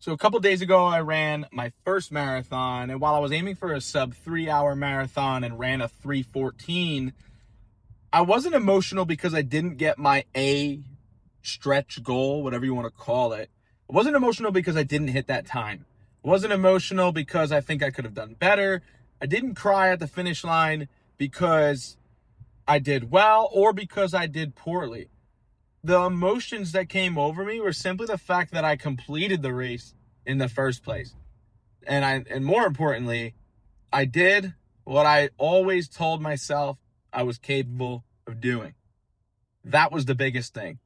So a couple days ago, I ran my first marathon, and while I was aiming for a sub 3 hour marathon and ran a 3:14, I wasn't emotional because I didn't get my A stretch goal, whatever you want to call it. I wasn't emotional because I didn't hit that time. I wasn't emotional because I think I could have done better. I didn't cry at the finish line because I did well or because I did poorly. The emotions that came over me were simply the fact that I completed the race in the first place. And more importantly, I did what I always told myself I was capable of doing. That was the biggest thing.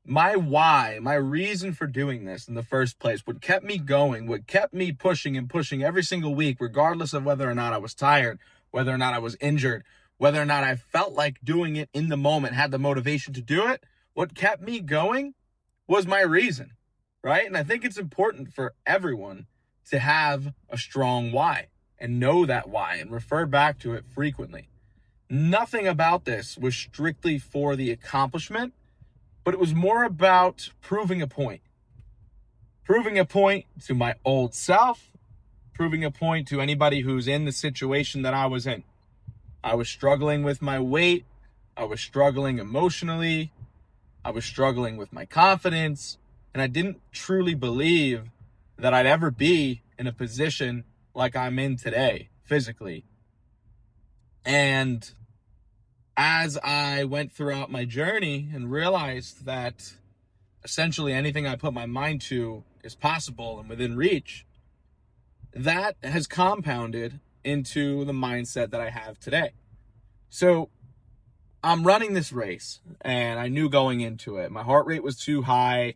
My why, my reason for doing this in the first place, what kept me going, what kept me pushing and pushing every single week, regardless of whether or not I was tired, whether or not I was injured, whether or not I felt like doing it in the moment, had the motivation to do it, what kept me going was my reason, right? And I think it's important for everyone to have a strong why and know that why and refer back to it frequently. Nothing about this was strictly for the accomplishment, but it was more about proving a point. Proving a point to my old self, proving a point to anybody who's in the situation that I was in. I was struggling with my weight. I was struggling emotionally. I was struggling with my confidence. And I didn't truly believe that I'd ever be in a position like I'm in today, physically. And as I went throughout my journey and realized that essentially anything I put my mind to is possible and within reach, that has compounded into the mindset that I have today. So I'm running this race, and I knew going into it, my heart rate was too high,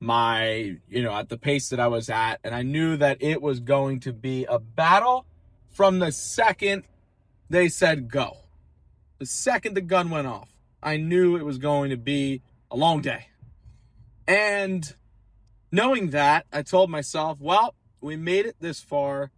at the pace that I was at, and I knew that it was going to be a battle from the second they said go. The second the gun went off, I knew it was going to be a long day. And knowing that, I told myself, well, we made it this far,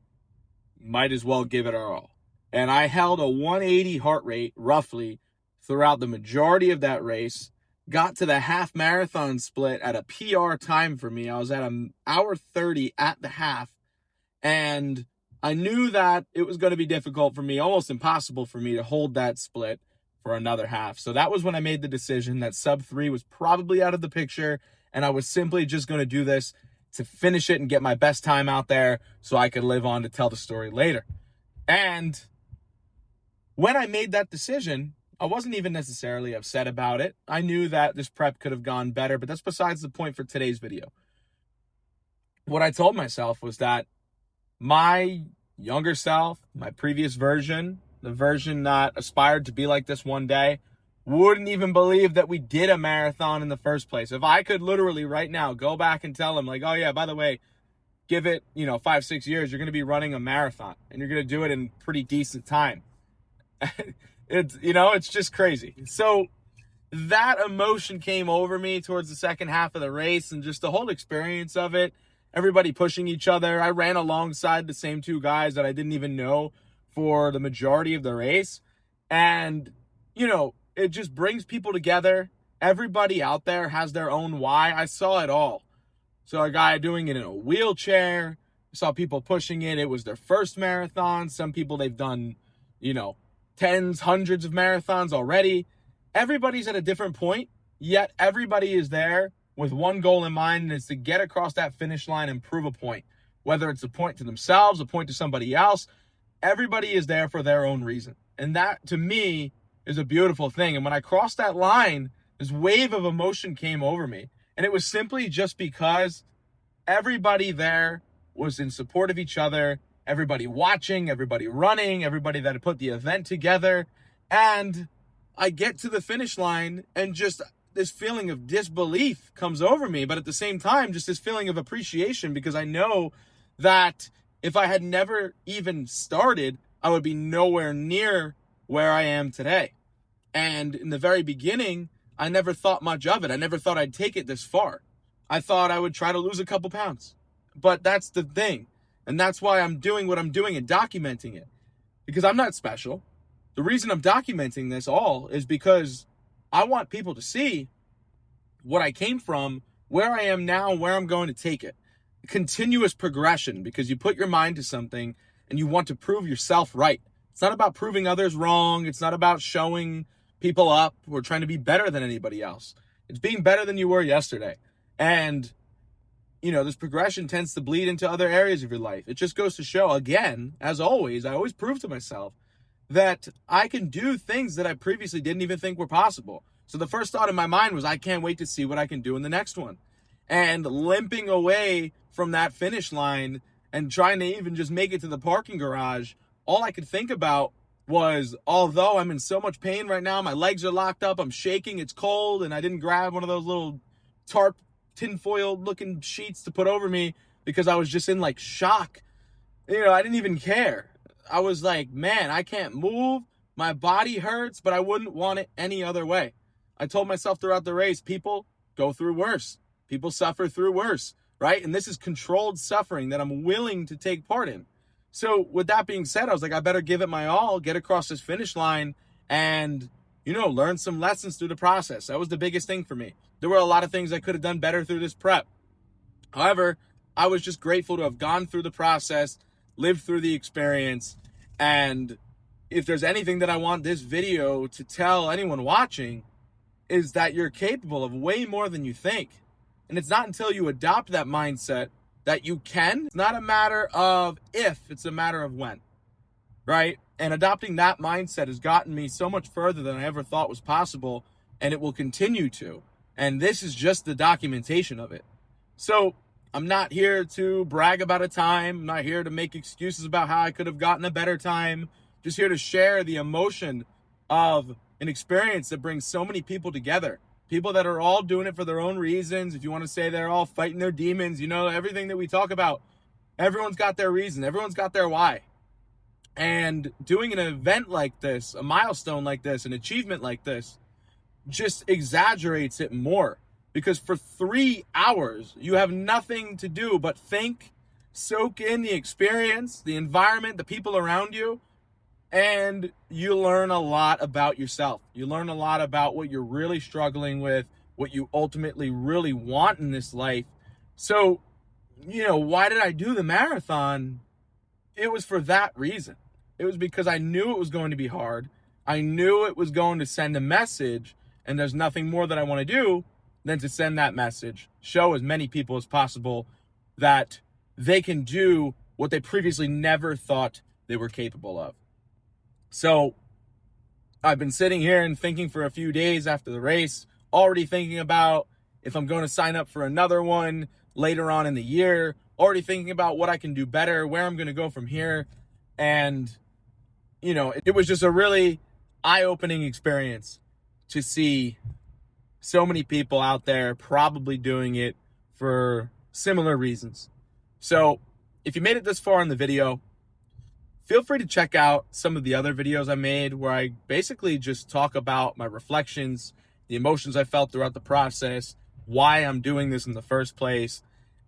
might as well give it our all. And I held a 180 heart rate, roughly, throughout the majority of that race. Got to the half marathon split at a PR time for me. I was at an hour 30 at the half. And I knew that it was going to be difficult for me, almost impossible for me to hold that split for another half. So that was when I made the decision that sub 3 was probably out of the picture. And I was simply just going to do this to finish it and get my best time out there so I could live on to tell the story later. And when I made that decision, I wasn't even necessarily upset about it. I knew that this prep could have gone better, but that's besides the point for today's video. What I told myself was that my younger self, my previous version, the version that aspired to be like this one day, wouldn't even believe that we did a marathon in the first place. If I could literally right now go back and tell them, like, oh yeah, by the way, give it, 5-6 years, you're going to be running a marathon and you're going to do it in pretty decent time. It's just crazy. So that emotion came over me towards the second half of the race, and just the whole experience of it, everybody pushing each other. I ran alongside the same two guys that I didn't even know for the majority of the race. And, it just brings people together. Everybody out there has their own why. I saw it all. So a guy doing it in a wheelchair. I saw people pushing it. It was their first marathon. Some people, they've done, tens, hundreds of marathons already. Everybody's at a different point, yet everybody is there with one goal in mind, and it's to get across that finish line and prove a point. Whether it's a point to themselves, a point to somebody else, everybody is there for their own reason. And that, to me, is a beautiful thing. And when I crossed that line, this wave of emotion came over me. And it was simply just because everybody there was in support of each other, everybody watching, everybody running, everybody that had put the event together. And I get to the finish line, and just this feeling of disbelief comes over me, but at the same time, just this feeling of appreciation, because I know that if I had never even started, I would be nowhere near where I am today. And in the very beginning, I never thought much of it. I never thought I'd take it this far. I thought I would try to lose a couple pounds. But that's the thing. And that's why I'm doing what I'm doing and documenting it. Because I'm not special. The reason I'm documenting this all is because I want people to see what I came from, where I am now, and where I'm going to take it. continuous progression because you put your mind to something and you want to prove yourself right. It's not about proving others wrong. It's not about showing people up or trying to be better than anybody else. It's being better than you were yesterday. And, this progression tends to bleed into other areas of your life. It just goes to show, again, as always, I always prove to myself that I can do things that I previously didn't even think were possible. So the first thought in my mind was, I can't wait to see what I can do in the next one. And limping away from that finish line and trying to even just make it to the parking garage, all I could think about was, although I'm in so much pain right now, my legs are locked up, I'm shaking, it's cold, and I didn't grab one of those little tarp tinfoil looking sheets to put over me because I was just in like shock. I didn't even care. I was like, man, I can't move. My body hurts, but I wouldn't want it any other way. I told myself throughout the race, people go through worse. People suffer through worse, right? And this is controlled suffering that I'm willing to take part in. So with that being said, I was like, I better give it my all, get across this finish line and, learn some lessons through the process. That was the biggest thing for me. There were a lot of things I could have done better through this prep. However, I was just grateful to have gone through the process, lived through the experience. And if there's anything that I want this video to tell anyone watching, is that you're capable of way more than you think. And it's not until you adopt that mindset that you can. It's not a matter of if, it's a matter of when, right? And adopting that mindset has gotten me so much further than I ever thought was possible, and it will continue to. And this is just the documentation of it. So I'm not here to brag about a time. I'm not here to make excuses about how I could have gotten a better time. Just here to share the emotion of an experience that brings so many people together. People that are all doing it for their own reasons. If you want to say they're all fighting their demons, everything that we talk about, everyone's got their reason. Everyone's got their why. And doing an event like this, a milestone like this, an achievement like this, just exaggerates it more. Because for 3 hours, you have nothing to do but think, soak in the experience, the environment, the people around you, and you learn a lot about yourself. You learn a lot about what you're really struggling with, what you ultimately really want in this life. So, why did I do the marathon? It was for that reason. It was because I knew it was going to be hard. I knew it was going to send a message, and there's nothing more that I want to do than to send that message, show as many people as possible that they can do what they previously never thought they were capable of. So I've been sitting here and thinking for a few days after the race, already thinking about if I'm going to sign up for another one later on in the year, already thinking about what I can do better, where I'm going to go from here. And, it was just a really eye-opening experience to see so many people out there probably doing it for similar reasons. So if you made it this far in the video, feel free to check out some of the other videos I made where I basically just talk about my reflections, the emotions I felt throughout the process, why I'm doing this in the first place,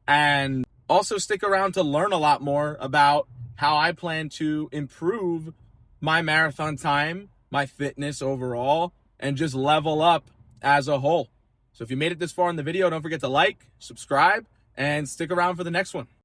and also stick around to learn a lot more about how I plan to improve my marathon time, my fitness overall, and just level up as a whole. So if you made it this far in the video, don't forget to like, subscribe, and stick around for the next one.